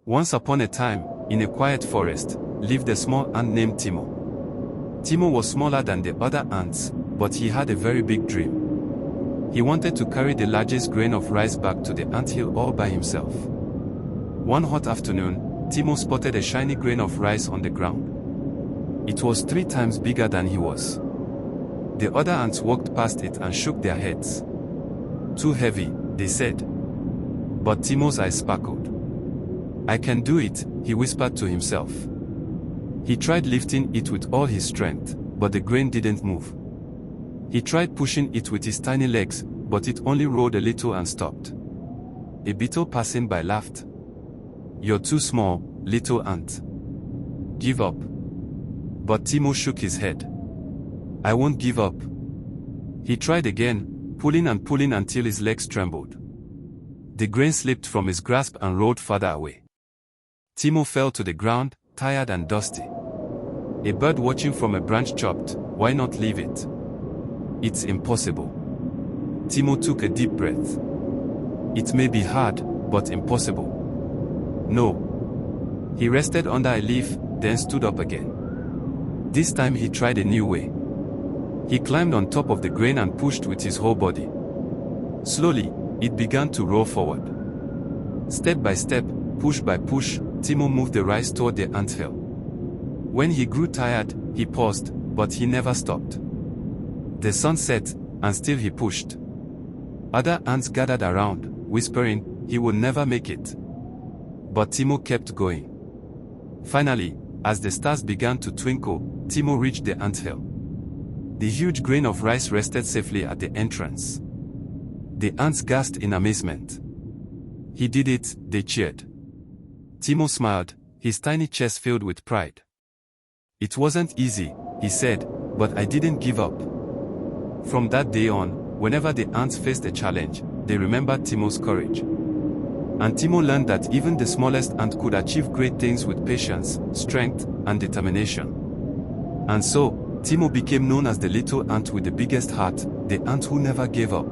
Once upon a time, in a quiet forest, lived a small ant named Timo. Timo was smaller than the other ants, but he had a very big dream. He wanted to carry the largest grain of rice back to the anthill all by himself. One hot afternoon, Timo spotted a shiny grain of rice on the ground. It was 3 times bigger than he was. The other ants walked past it and shook their heads. "Too heavy," they said. But Timo's eyes sparkled. "I can do it," he whispered to himself. He tried lifting it with all his strength, but the grain didn't move. He tried pushing it with his tiny legs, but it only rolled a little and stopped. A beetle passing by laughed. "You're too small, little ant. Give up." But Timo shook his head. "I won't give up." He tried again, pulling and pulling until his legs trembled. The grain slipped from his grasp and rolled farther away. Timo fell to the ground, tired and dusty. A bird watching from a branch chirped, "Why not leave it? It's impossible." Timo took a deep breath. "It may be hard, but impossible." "No." He rested under a leaf, then stood up again. This time he tried a new way. He climbed on top of the grain and pushed with his whole body. Slowly, it began to roll forward. Step by step, push by push, Timo moved the rice toward the anthill. When he grew tired, he paused, but he never stopped. The sun set, and still he pushed. Other ants gathered around, whispering, "He will never make it." But Timo kept going. Finally, as the stars began to twinkle, Timo reached the anthill. The huge grain of rice rested safely at the entrance. The ants gasped in amazement. "He did it," they cheered. Timo smiled, his tiny chest filled with pride. "It wasn't easy," he said, "but I didn't give up." From that day on, whenever the ants faced a challenge, they remembered Timo's courage. And Timo learned that even the smallest ant could achieve great things with patience, strength, and determination. And so, Timo became known as the little ant with the biggest heart, the ant who never gave up.